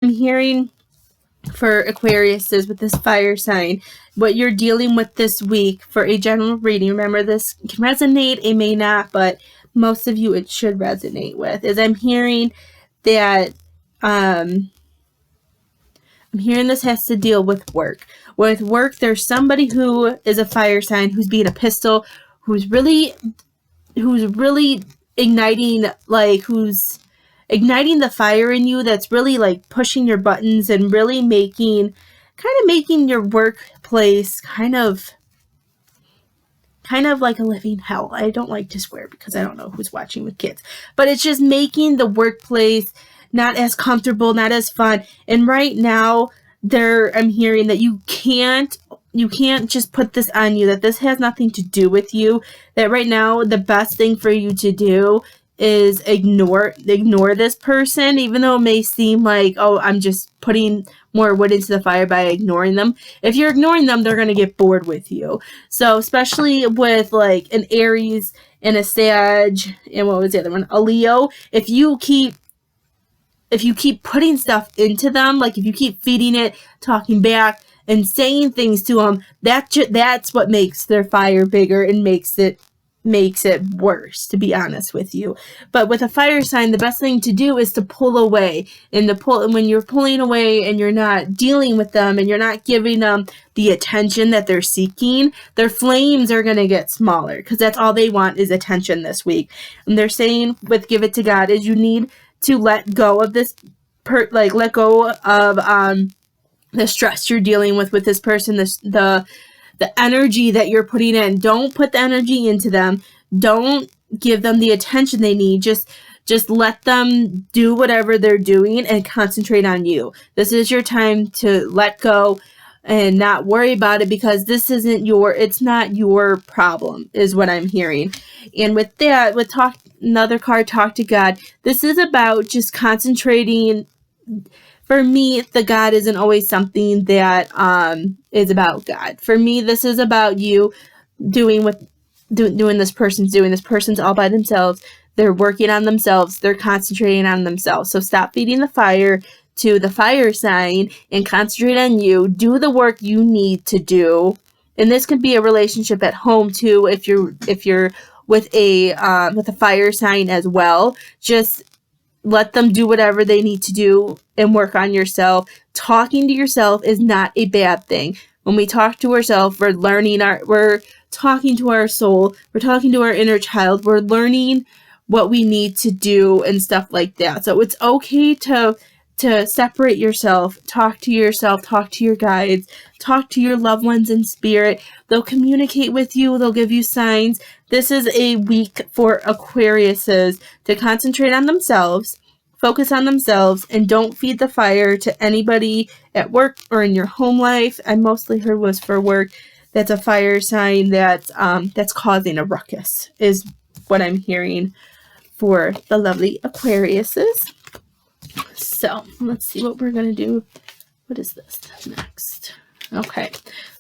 I'm hearing for Aquarius is with this fire sign, what you're dealing with this week for a general reading. Remember, this can resonate, it may not, but most of you it should resonate with. Is I'm hearing that I'm hearing this has to deal with work. With work, there's somebody who is a fire sign who's being a pistol, who's really igniting, like who's igniting the fire in you, that's really like pushing your buttons and really making your workplace kind of like a living hell. I don't like to swear because I don't know who's watching with kids, but it's just making the workplace not as comfortable, not as fun. And right now I'm hearing that you can't just put this on you, that this has nothing to do with you, that right now the best thing for you to do is ignore this person, even though it may seem like, oh, I'm just putting more wood into the fire by ignoring them. If you're ignoring them, they're going to get bored with you. So especially with like an Aries and a Sag, and what was the other one? A Leo. If you keep putting stuff into them, like if you keep feeding it, talking back, and saying things to them, that's what makes their fire bigger and makes it worse, to be honest with you. But with a fire sign, the best thing to do is to pull away, and when you're pulling away and you're not dealing with them and you're not giving them the attention that they're seeking, their flames are going to get smaller, because that's all they want is attention this week. And they're saying with Give It to God is you need to let go of this let go of the stress you're dealing with this person, the energy that you're putting in. Don't put the energy into them. Don't give them the attention they need. Just let them do whatever they're doing and concentrate on you. This is your time to let go and not worry about it, because it's not your problem, is what I'm hearing. And with that, another card, Talk to God. This is about just concentrating. For me, the God isn't always something that is about God. For me, this is about you doing what this person's doing. This person's all by themselves. They're working on themselves. They're concentrating on themselves. So stop feeding the fire to the fire sign and concentrate on you. Do the work you need to do. And this could be a relationship at home too, if you're with a fire sign as well. Just let them do whatever they need to do and work on yourself. Talking to yourself is not a bad thing. When we talk to ourselves, we're talking to our soul, we're talking to our inner child, we're learning what we need to do and stuff like that. So it's okay to separate yourself, talk to your guides, talk to your loved ones in spirit. They'll communicate with you, they'll give you signs. This is a week for Aquariuses to concentrate on themselves, focus on themselves, and don't feed the fire to anybody at work or in your home life. I mostly heard was for work. That's a fire sign that's causing a ruckus, is what I'm hearing for the lovely Aquariuses. So let's see what we're going to do. What is this next? Okay,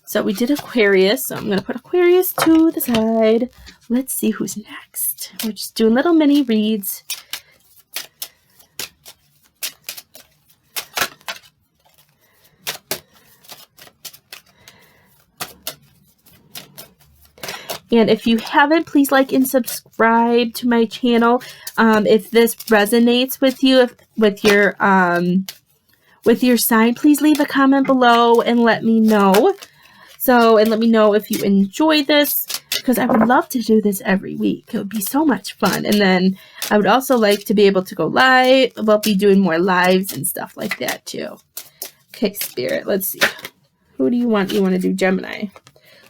so we did Aquarius, so I'm going to put Aquarius to the side. Let's see who's next. We're just doing little mini reads. And if you haven't, please like and subscribe to my channel. If this resonates with you, with your sign, please leave a comment below and let me know. And let me know if you enjoy this, because I would love to do this every week. It would be so much fun. And then I would also like to be able to go live. We'll be doing more lives and stuff like that too. Okay, Spirit, let's see. Who do you want? You want to do Gemini.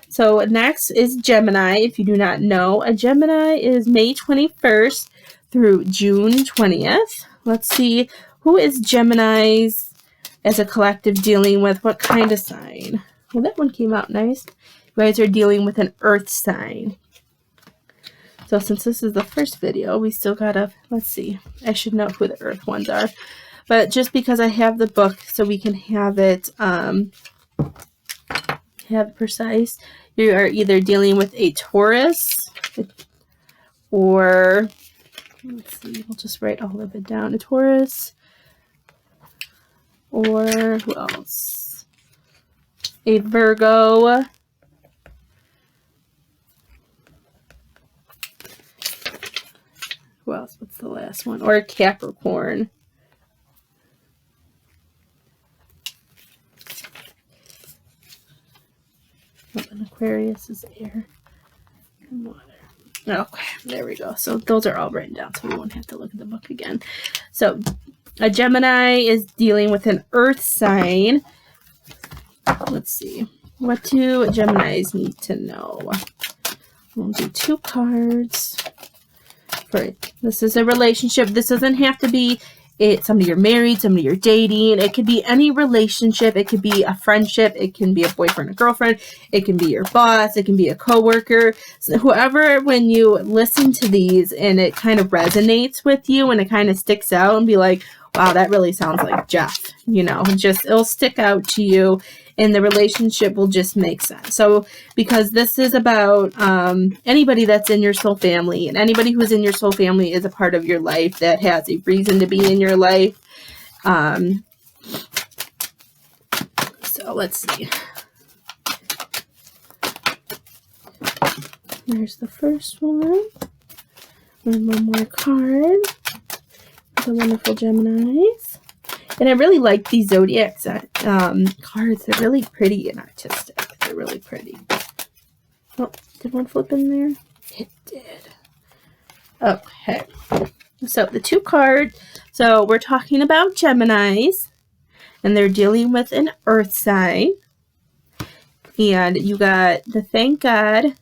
So next is Gemini. If you do not know, a Gemini is May 21st through June 20th. Let's see, who is Gemini's as a collective dealing with? What kind of sign? Well, that one came out nice. You guys are dealing with an earth sign. So since this is the first video, we still gotta, let's see. I should know who the earth ones are. But just because I have the book so we can have it precise, you are either dealing with a Taurus or, let's see, we'll just write all of it down. A Taurus, or who else? A Virgo. Who else? What's the last one? Or a Capricorn. Oh, an Aquarius is air and water. Okay, there we go. So those are all written down, so we won't have to look at the book again. So a Gemini is dealing with an earth sign. Let's see. What do Geminis need to know? We'll do 2 cards. This is a relationship. This doesn't have to be somebody you're married, somebody you're dating. It could be any relationship. It could be a friendship. It can be a boyfriend, a girlfriend. It can be your boss. It can be a coworker. So whoever, when you listen to these and it kind of resonates with you and it kind of sticks out and be like, wow, that really sounds like Jeff. You know, it'll stick out to you and the relationship will just make sense. So because this is about anybody that's in your soul family, and anybody who's in your soul family is a part of your life that has a reason to be in your life. So let's see. There's the first one. And one more card. The wonderful Geminis. And I really like these zodiac cards. They're really pretty and artistic. They're really pretty. Oh, did one flip in there? It did. Okay. So the 2 cards. So we're talking about Geminis. And they're dealing with an earth sign. And you got the Thank God.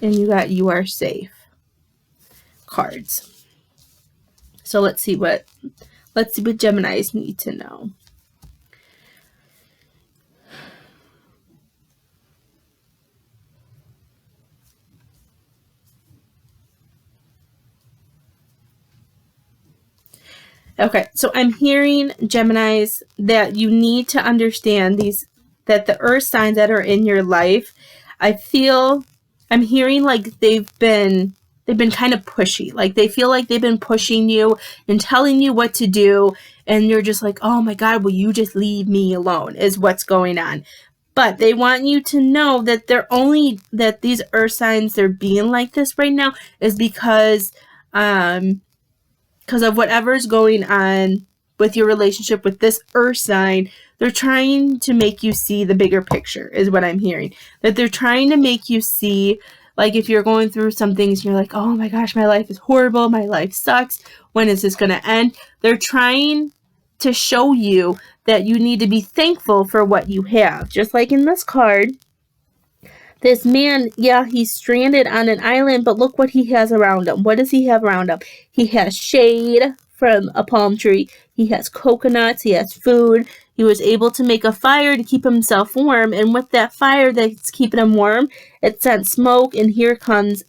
And you got You Are Safe cards. So let's see what Geminis need to know. Okay, so I'm hearing, Geminis, that you need to understand that the earth signs that are in your life, I'm hearing like they've been kind of pushy. Like they feel like they've been pushing you and telling you what to do. And you're just like, oh my God, will you just leave me alone is what's going on. But they want you to know that that these earth signs, they're being like this right now is because of whatever's going on with your relationship with this earth sign. They're trying to make you see the bigger picture is what I'm hearing. That they're trying to make you see, like if you're going through some things, you're like, oh my gosh, my life is horrible. My life sucks. When is this going to end? They're trying to show you that you need to be thankful for what you have. Just like in this card, this man, yeah, he's stranded on an island, but look what he has around him. What does he have around him? He has shade from a palm tree. He has coconuts. He has food. He was able to make a fire to keep himself warm. And with that fire that's keeping him warm, it sent smoke, and here comes,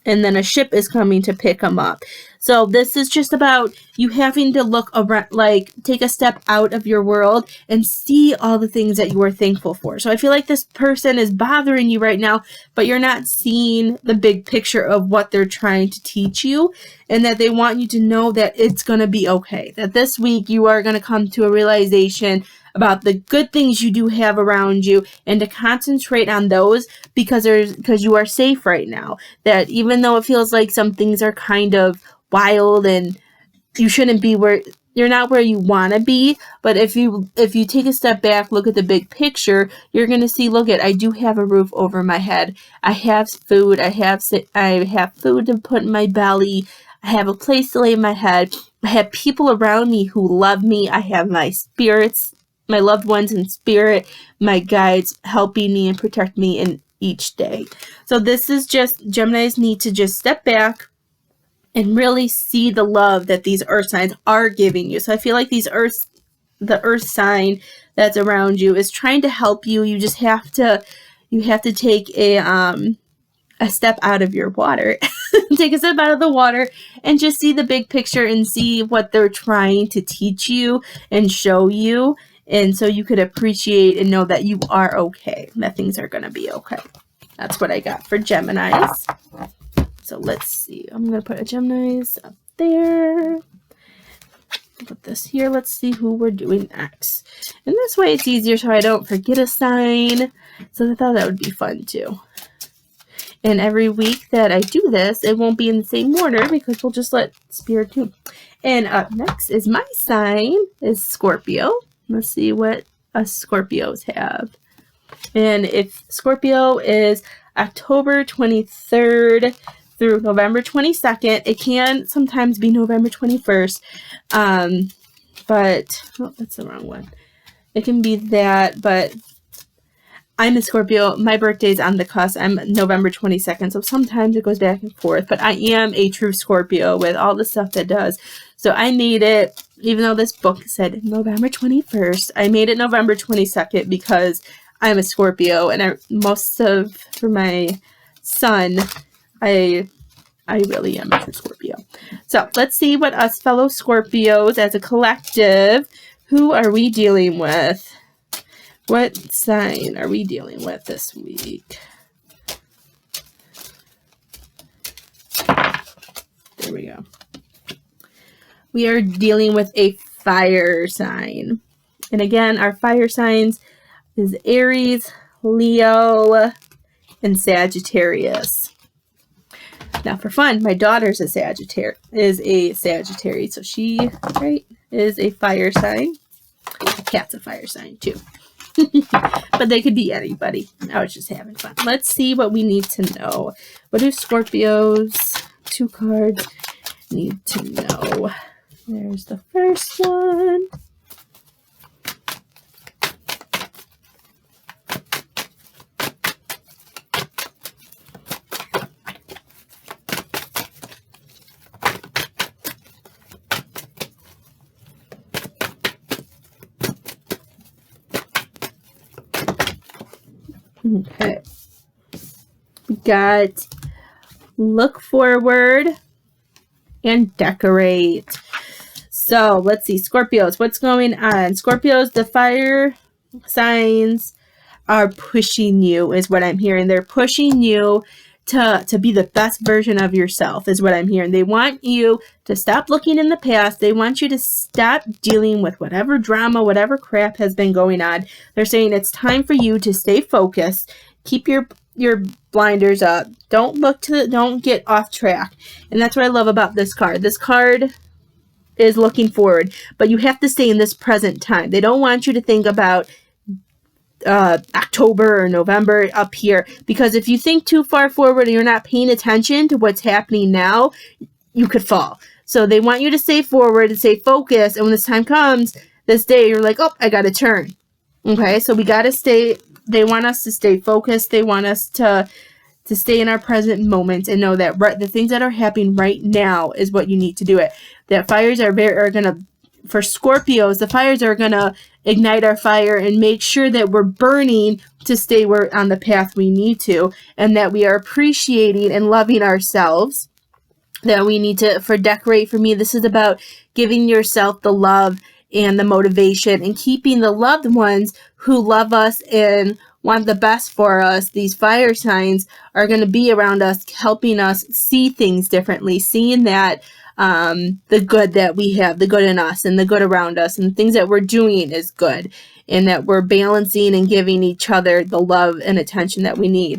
and then a ship is coming to pick him up. So this is just about you having to look around, like take a step out of your world and see all the things that you are thankful for. So I feel like this person is bothering you right now, but you're not seeing the big picture of what they're trying to teach you, and that they want you to know that it's going to be okay. That this week you are going to come to a realization about the good things you do have around you and to concentrate on those because you are safe right now. That even though it feels like some things are kind of wild and you shouldn't be you're not where you want to be, but if you take a step back, look at the big picture, you're going to see, I do have a roof over my head. I have food. I have food to put in my belly. I have a place to lay my head. I have people around me who love me. I have my spirits, my loved ones in spirit, my guides helping me and protect me in each day. So this is just, Geminis need to just step back and really see the love that these earth signs are giving you. So I feel like the earth sign that's around you is trying to help you. You just have to take a step out of your water, take a step out of the water and just see the big picture and see what they're trying to teach you and show you. And so you could appreciate and know that you are okay, that things are going to be okay. That's what I got for Geminis. So let's see. I'm going to put a Geminis up there. Put this here. Let's see who we're doing next. And this way it's easier so I don't forget a sign. So I thought that would be fun too. And every week that I do this, it won't be in the same order because we'll just let Spirit do. And up next is my sign, is Scorpio. Let's see what us Scorpios have. And if Scorpio is October 23rd through November 22nd, it can sometimes be November 21st. But, oh, that's the wrong one. It can be that, but I'm a Scorpio. My birthday's on the cusp. I'm November 22nd, so sometimes it goes back and forth. But I am a true Scorpio with all the stuff that does. So I made it, even though this book said November 21st, I made it November 22nd because I'm a Scorpio. And for my son, I really am a true Scorpio. So let's see what us fellow Scorpios as a collective, who are we dealing with? What sign are we dealing with this week? There we go. We are dealing with a fire sign. And again, our fire signs is Aries, Leo, and Sagittarius. Now for fun, my daughter's a Sagittarius, so she, right, is a fire sign. The cat's a fire sign too. But they could be anybody. I was just having fun. Let's see what we need to know. What do Scorpios, 2 cards, need to know? There's the first one. Okay. We got look forward and decorate. So let's see, Scorpios, what's going on? Scorpios, the fire signs are pushing you, is what I'm hearing. They're pushing you to be the best version of yourself, is what I'm hearing. They want you to stop looking in the past. They want you to stop dealing with whatever drama, whatever crap has been going on. They're saying it's time for you to stay focused. Keep your blinders up. Don't get off track. And that's what I love about this card. This card is looking forward, but you have to stay in this present time. They don't want you to think about October or November up here, because if you think too far forward and you're not paying attention to what's happening now, you could fall. So they want you to stay forward and stay focused, and when this time comes, this day, you're like, oh, I gotta turn. Okay, so we gotta stay, they want us to stay focused. They want us to stay in our present moment and know that the things that are happening right now is what you need to do it. That fires are gonna, for Scorpios, the fires are gonna ignite our fire and make sure that we're burning to stay on the path we need to, and that we are appreciating and loving ourselves. That we need to, for decorate, for me, this is about giving yourself the love and the motivation and keeping the loved ones who love us and want the best for us. These fire signs are going to be around us, helping us see things differently, seeing that the good that we have, the good in us and the good around us, and the things that we're doing is good, and that we're balancing and giving each other the love and attention that we need.